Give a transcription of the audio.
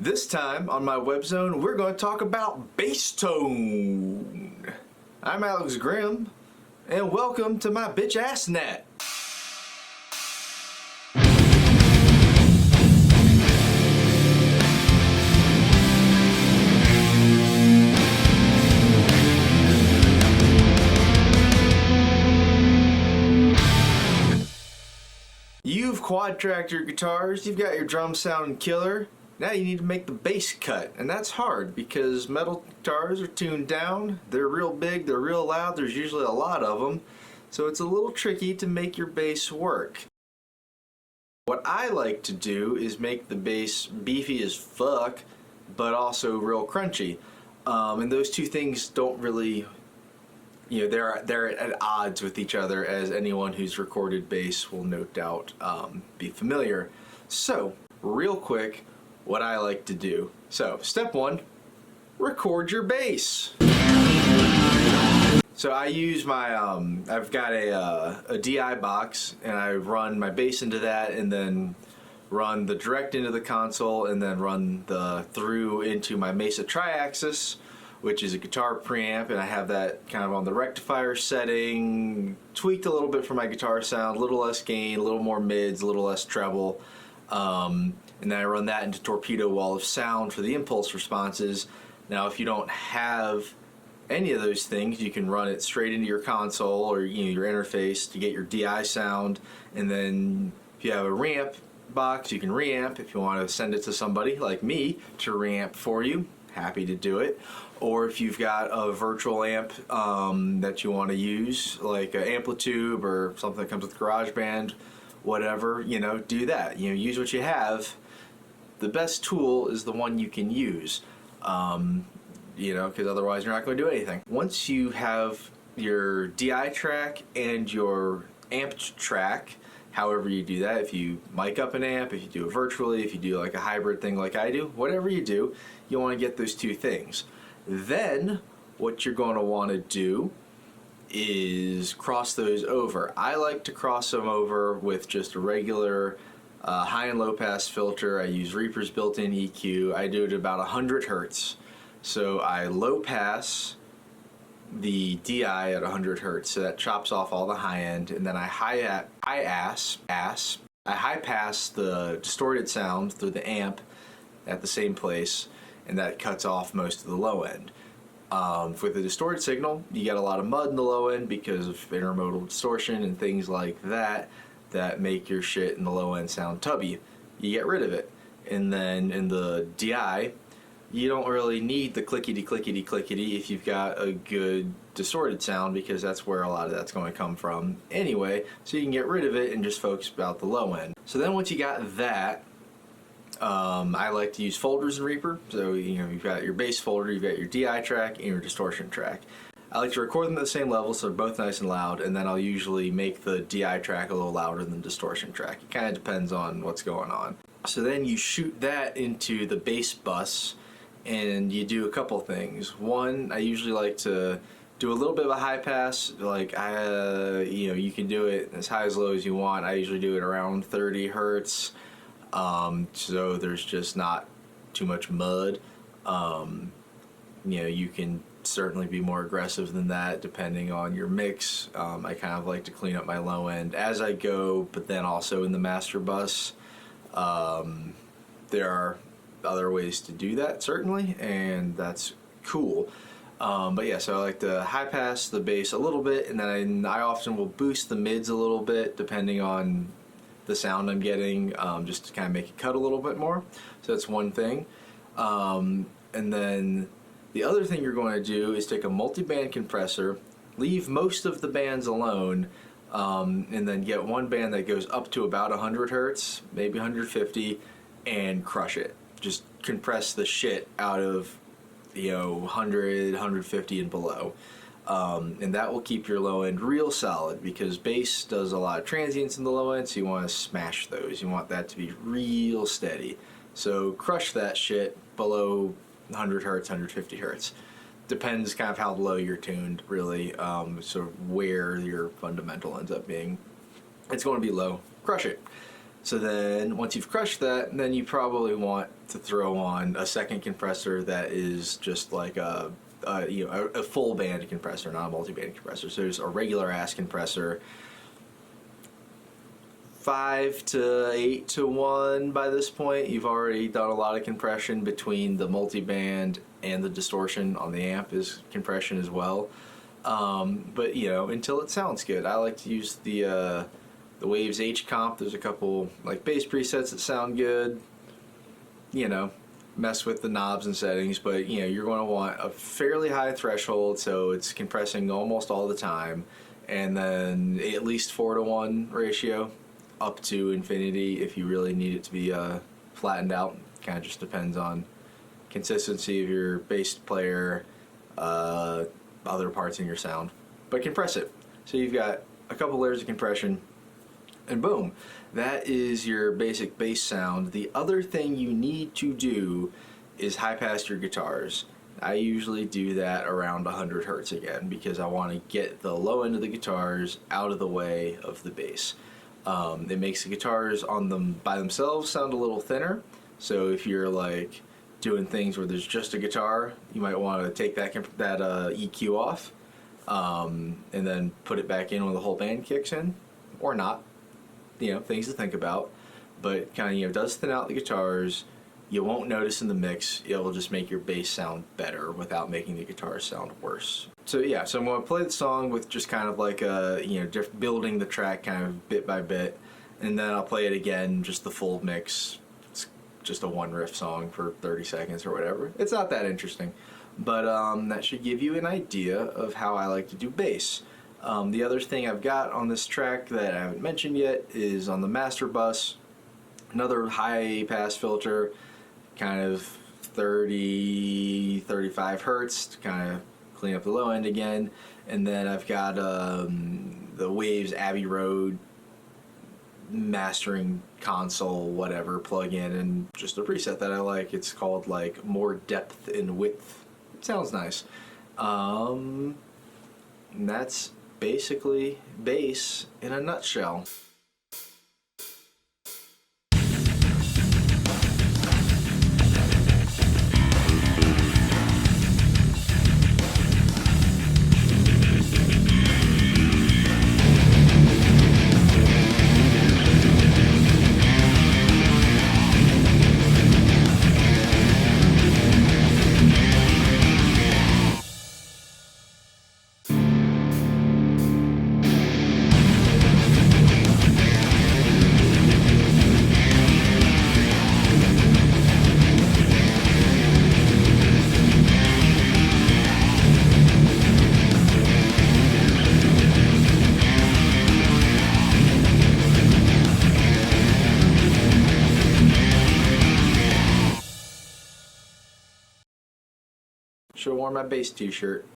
This time on my Webzone, we're going to talk about bass tone. I'm Alex Grimm, and welcome to my bitch ass net. You've quad-tracked your guitars, you've got your drum sounding killer. Now you need to make the bass cut, and that's hard because metal guitars are tuned down, they're real big, they're real loud, there's usually a lot of them, so it's a little tricky to make your bass work. What I like to do is make the bass beefy as fuck, but also real crunchy. And those two things don't really, they're at odds with each other, as anyone who's recorded bass will no doubt be familiar. So, real quick, what I like to do. So, step one, record your bass. So I use my, I've got a DI box, and I run my bass into that, and then run the direct into the console, and then run the through into my Mesa Triaxis, which is a guitar preamp, and I have that kind of on the rectifier setting, tweaked a little bit for my guitar sound, a little less gain, a little more mids, a little less treble. And then I run that into Torpedo Wall of Sound for the impulse responses. Now if you don't have any of those things, you can run it straight into your console or your interface to get your DI sound, and then if you have a reamp box, you can reamp. If you want to send it to somebody like me to reamp for you, happy to do it. Or if you've got a virtual amp that you want to use, like an Amplitube or something that comes with GarageBand, whatever, do that. Use what you have. The best tool is the one you can use, because otherwise you're not going to do anything. Once you have your DI track and your amped track, however you do that, if you mic up an amp, if you do it virtually, if you do like a hybrid thing like I do, whatever you do, you want to get those two things. Then what you're going to want to do is cross those over. I like to cross them over with just a regular high and low pass filter. I use Reaper's built-in EQ. I do it at about 100 hertz. So I low pass the DI at 100 hertz, so that chops off all the high end, and then I high pass the distorted sound through the amp at the same place, and that cuts off most of the low end. With the distorted signal, you get a lot of mud in the low end because of intermodal distortion and things like that make your shit in the low end sound tubby. You get rid of it. And then in the DI, you don't really need the clickety clickety clickety if you've got a good distorted sound, because that's where a lot of that's going to come from anyway, so you can get rid of it and just focus about the low end. So then once you got that, I like to use folders in Reaper. So you've got your bass folder, you've got your DI track and your distortion track. I like to record them at the same level so they're both nice and loud, and then I'll usually make the DI track a little louder than the distortion track. It kind of depends on what's going on. So then you shoot that into the bass bus, and you do a couple things. One, I usually like to do a little bit of a high pass. Like you can do it as high as low as you want. I usually do it around 30 hertz. So there's just not too much mud. You can certainly be more aggressive than that depending on your mix. I kind of like to clean up my low end as I go, but then also in the master bus. There are other ways to do that, certainly, and that's cool. But yeah, so I like to high pass the bass a little bit, and then I often will boost the mids a little bit depending on the sound I'm getting, just to kind of make it cut a little bit more. So that's one thing. And then the other thing you're going to do is take a multi-band compressor, leave most of the bands alone, and then get one band that goes up to about 100 hertz, maybe 150, and crush it. Just compress the shit out of 100, 150 and below. And that will keep your low end real solid, because bass does a lot of transients in the low end, so you want to smash those. You want that to be real steady. So crush that shit below 100 hertz, 150 hertz. Depends kind of how low you're tuned, really, sort of where your fundamental ends up being. It's going to be low. Crush it. So then once you've crushed that, then you probably want to throw on a second compressor that is just like a full band compressor, not a multi-band compressor. So there's a regular ass compressor, 5 to 8 to 1 by this point. You've already done a lot of compression between the multi-band and the distortion on the amp is compression as well. But until it sounds good. I like to use the Waves H comp. There's a couple like bass presets that sound good. Mess with the knobs and settings, but you're going to want a fairly high threshold so it's compressing almost all the time, and then at least 4 to 1 ratio up to infinity if you really need it to be flattened out. Kind of just depends on consistency of your bass player, other parts in your sound, but compress it. So you've got a couple layers of compression, and boom, that is your basic bass sound. The other thing you need to do is high pass your guitars. I usually do that around 100 hertz again because I want to get the low end of the guitars out of the way of the bass. It makes the guitars on them by themselves sound a little thinner. So if you're like doing things where there's just a guitar, you might want to take that EQ off and then put it back in when the whole band kicks in, or not. Things to think about, but kind of does thin out the guitars. You won't notice in the mix. It will just make your bass sound better without making the guitars sound worse. So yeah, so I'm going to play the song with just kind of like building the track kind of bit by bit, and then I'll play it again, just the full mix. It's just a one riff song for 30 seconds or whatever. It's not that interesting, but that should give you an idea of how I like to do bass. The other thing I've got on this track that I haven't mentioned yet is on the master bus, another high pass filter, kind of 35 hertz to kind of clean up the low end again. And then I've got the Waves Abbey Road mastering console, whatever, plug-in, and just a preset that I like. It's called like More Depth and Width. It sounds nice. And that's basically bass in a nutshell. Should have worn my bass t-shirt.